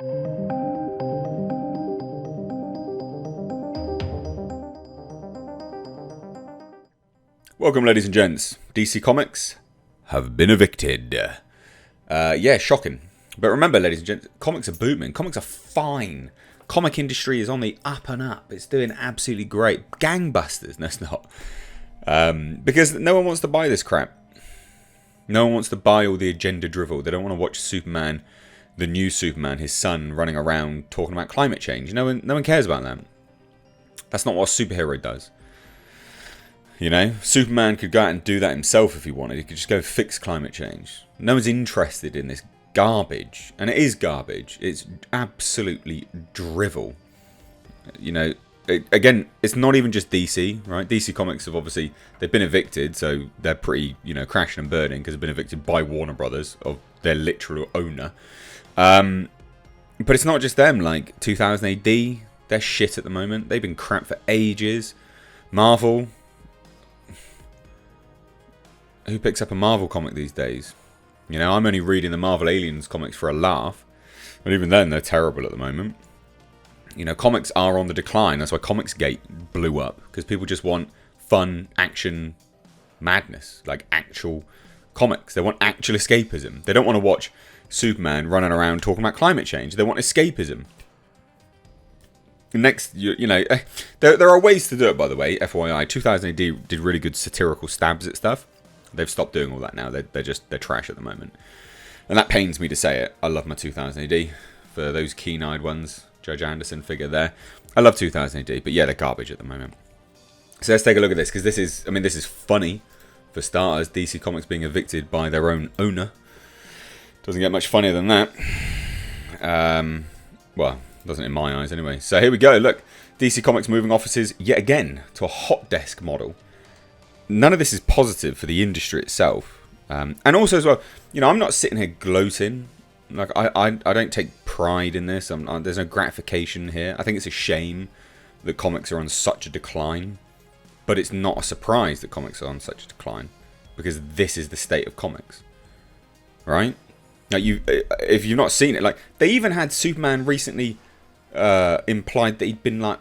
Welcome, ladies and gents. DC Comics have been evicted. Yeah, shocking. But remember, ladies and gents, comics are booming. Comics are fine. Comic industry is on the up and up. It's doing absolutely great. Gangbusters. No, it's not. Because no one wants to buy this crap. No one wants to buy all the agenda drivel. They don't want to watch Superman, the new Superman, his son, running around talking about climate change. No one cares about that. That's not what a superhero does. You know, Superman could go out and do that himself if he wanted. He could just go fix climate change. No one's interested in this garbage. And it is garbage. It's absolutely drivel. You know, again, it's not even just DC, right? DC Comics have obviously, they've been evicted, so they're pretty, you know, crashing and burning because they've been evicted by Warner Brothers, of their literal owner. But it's not just them. Like 2000 AD, they're shit at the moment. They've been crap for ages. Marvel. Who picks up a Marvel comic these days? You know, I'm only reading the Marvel Aliens comics for a laugh. But even then, they're terrible at the moment. You know, comics are on the decline. That's why Comicsgate blew up. Because people just want fun, action, madness. Like actual comics. They want actual escapism. They don't want to watch Superman running around talking about climate change. They want escapism. Next, you know, there are ways to do it, by the way. FYI, 2000 AD did really good satirical stabs at stuff. They've stopped doing all that now. They're trash at the moment. And that pains me to say it. I love my 2000 AD. For those keen-eyed ones, Judge Anderson figure there. I love 2000 AD, but yeah, they're garbage at the moment. So let's take a look at this, because this is funny, for starters. DC Comics being evicted by their own owner. Doesn't get much funnier than that. Well, doesn't in my eyes anyway. So here we go. Look, DC Comics moving offices yet again to a hot desk model. None of this is positive for the industry itself. And also as well, you know, I'm not sitting here gloating. Like, I don't take pride in this. There's no gratification here. I think it's a shame that comics are on such a decline. But it's not a surprise that comics are on such a decline. Because this is the state of comics. Right? Now, if you've not seen it, like, they even had Superman recently implied that he'd been, like,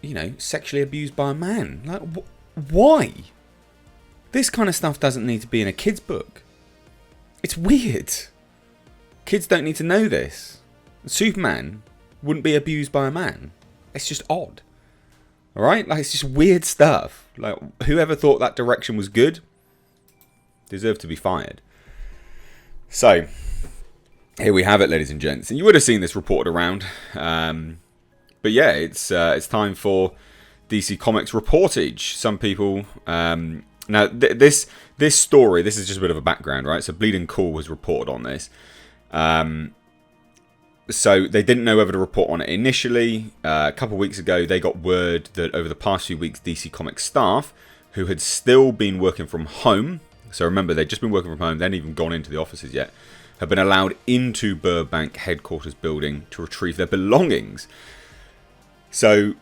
you know, sexually abused by a man. Like, why? This kind of stuff doesn't need to be in a kid's book. It's weird. Kids don't need to know this. Superman wouldn't be abused by a man. It's just odd. Alright? Like, it's just weird stuff. Like, whoever thought that direction was good deserved to be fired. So, here we have it, ladies and gents. And you would have seen this reported around. But yeah, it's time for DC Comics reportage. Some people... Now, this story, this is just a bit of a background, right? So, Bleeding Cool was reported on this. So, they didn't know whether to report on it initially. A couple of weeks ago, they got word that over the past few weeks, DC Comics staff, who had still been working from home, so remember, they'd just been working from home, they hadn't even gone into the offices yet, have been allowed into Burbank headquarters building to retrieve their belongings. So...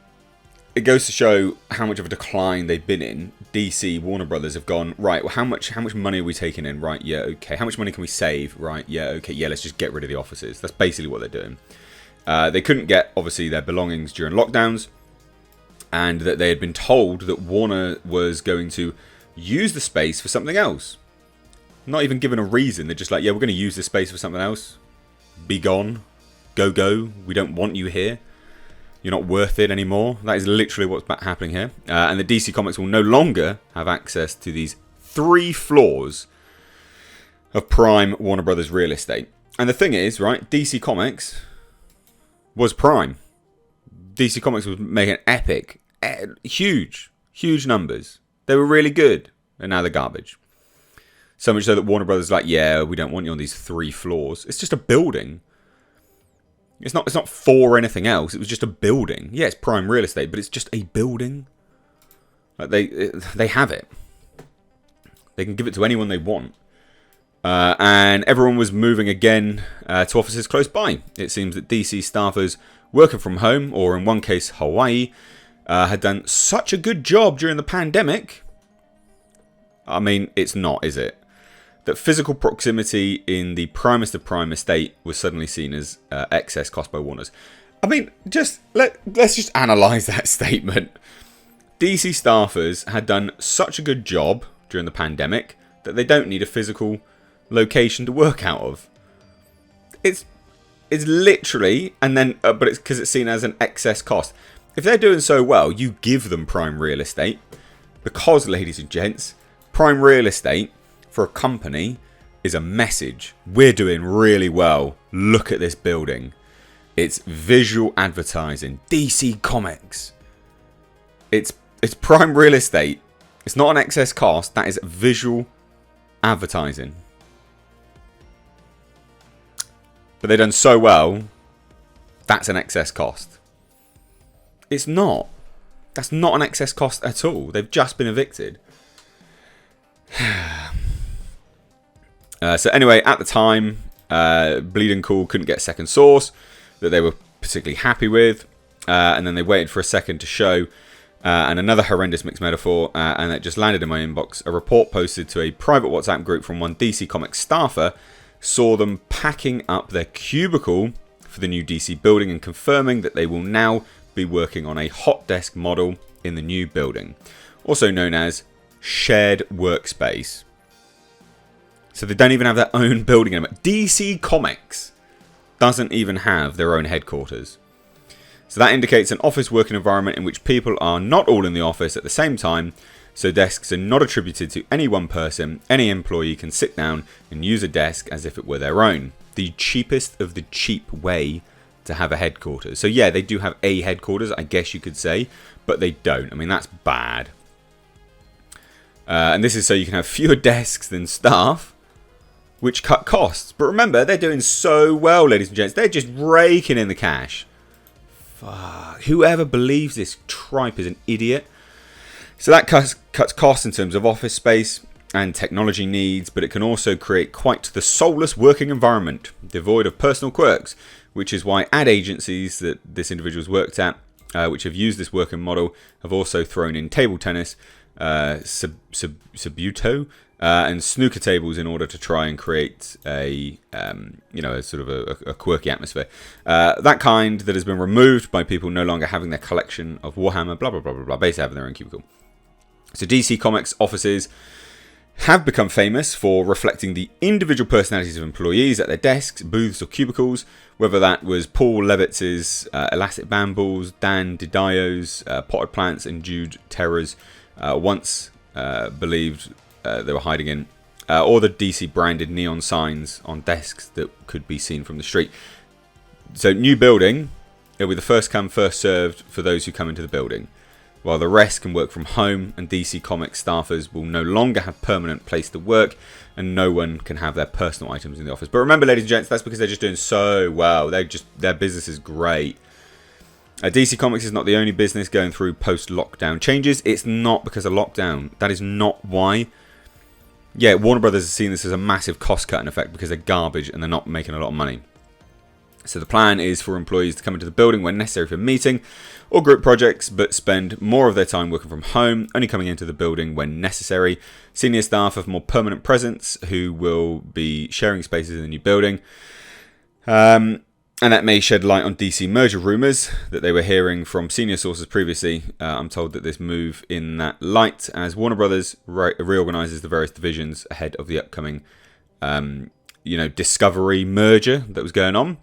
it goes to show how much of a decline they've been in. DC, Warner Brothers have gone, right, well, how much money are we taking in? Right, yeah, okay. How much money can we save? Right, yeah, okay. Yeah, let's just get rid of the offices. That's basically what they're doing. They couldn't get, obviously, their belongings during lockdowns. And that they had been told that Warner was going to use the space for something else. Not even given a reason. They're just like, yeah, we're going to use this space for something else. Be gone. Go. We don't want you here. You're not worth it anymore. That is literally what's happening here. And the DC Comics will no longer have access to these 3 floors of prime Warner Brothers real estate. And the thing is, right, DC Comics was prime. DC Comics was making epic, huge numbers. They were really good. And now they're garbage. So much so that Warner Brothers is like, yeah, we don't want you on these 3 floors. It's just a building. It's not for anything else. It was just a building. Yeah, it's prime real estate, but it's just a building. Like they have it. They can give it to anyone they want. And everyone was moving again to offices close by. It seems that DC staffers working from home, or in one case Hawaii, had done such a good job during the pandemic. I mean, it's not, is it? that physical proximity in the primest of prime estate was suddenly seen as excess cost by Warners. I mean, let's just analyse that statement. DC staffers had done such a good job during the pandemic that they don't need a physical location to work out of. It's literally, and then, but it's because it's seen as an excess cost. If they're doing so well, you give them prime real estate, because, ladies and gents, prime real estate for a company is a message. We're doing really well. Look at this building. It's visual advertising. DC Comics. It's prime real estate. It's not an excess cost. That is visual advertising. But they've done so well, that's an excess cost. It's not. That's not an excess cost at all. They've just been evicted. So anyway, at the time, Bleeding Cool couldn't get a second source that they were particularly happy with. And then they waited for a second to show. And another horrendous mixed metaphor, and it just landed in my inbox. A report posted to a private WhatsApp group from one DC Comics staffer saw them packing up their cubicle for the new DC building and confirming that they will now be working on a hot desk model in the new building, also known as shared workspace. So they don't even have their own building anymore. DC Comics doesn't even have their own headquarters. So that indicates an office working environment in which people are not all in the office at the same time, so desks are not attributed to any one person. Any employee can sit down and use a desk as if it were their own. The cheapest of the cheap way to have a headquarters. So yeah, they do have a headquarters, I guess you could say, but they don't. I mean, that's bad. And this is so you can have fewer desks than staff, which cut costs. But remember, they're doing so well, ladies and gents. They're just raking in the cash. Fuck. Whoever believes this tripe is an idiot. So that cuts costs in terms of office space and technology needs, but it can also create quite the soulless working environment, devoid of personal quirks, which is why ad agencies that this individual's worked at, which have used this working model, have also thrown in table tennis, subuto, and snooker tables in order to try and create a sort of a quirky atmosphere. That kind that has been removed by people no longer having their collection of Warhammer, blah, blah, blah, blah, blah, basically having their own cubicle. So DC Comics offices have become famous for reflecting the individual personalities of employees at their desks, booths, or cubicles, whether that was Paul Levitz's elastic band balls, Dan DiDio's potted plants, and Jude Terra's once believed they were hiding in, or the DC branded neon signs on desks that could be seen from the street. So new building, it'll be the first come, first served for those who come into the building, while the rest can work from home, and DC Comics staffers will no longer have permanent place to work, and no one can have their personal items in the office. But remember, ladies and gents, that's because they're just doing so well. Their business is great. DC Comics is not the only business going through post-lockdown changes. It's not because of lockdown. That is not why. Yeah, Warner Brothers has seen this as a massive cost-cutting effect because they're garbage and they're not making a lot of money. So the plan is for employees to come into the building when necessary for a meeting or group projects, but spend more of their time working from home, only coming into the building when necessary. Senior staff have more permanent presence who will be sharing spaces in the new building. And that may shed light on DC merger rumours that they were hearing from senior sources previously. I'm told that this move in that light as Warner Brothers reorganises the various divisions ahead of the upcoming Discovery merger that was going on.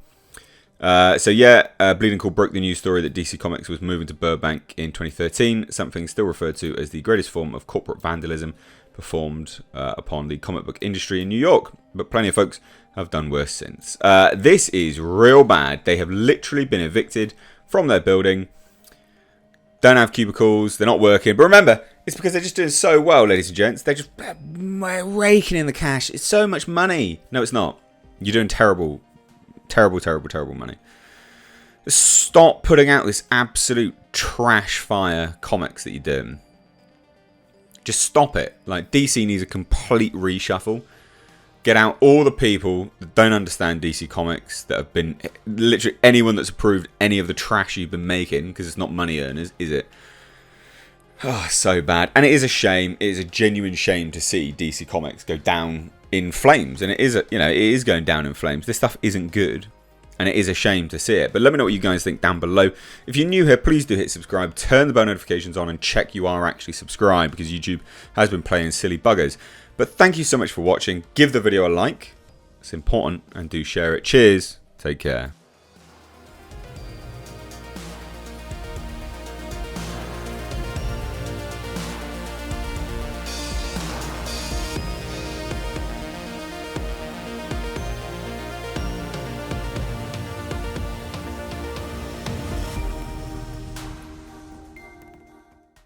Bleeding Cool broke the news story that DC Comics was moving to Burbank in 2013, something still referred to as the greatest form of corporate vandalism performed upon the comic book industry in New York. But plenty of folks have done worse since. This is real bad. They have literally been evicted from their building. Don't have cubicles. They're not working. But remember, it's because they're just doing so well, ladies and gents. They're just raking in the cash. It's so much money. No, it's not. You're doing terrible money. Stop putting out this absolute trash fire comics that you're doing. Just stop it. Like, DC needs a complete reshuffle. Get out all the people that don't understand DC Comics, that have been literally anyone that's approved any of the trash you've been making, because it's not money earners, is it? Oh, so bad. And it is a shame. It is a genuine shame to see DC Comics go down in flames, and it is, it is going down in flames. This stuff isn't good, and it is a shame to see it. But let me know what you guys think down below. If you're new here, please do hit subscribe, turn the bell notifications on, and check you are actually subscribed, because YouTube has been playing silly buggers. But thank you so much for watching. Give the video a like, it's important, and do share it. Cheers, take care.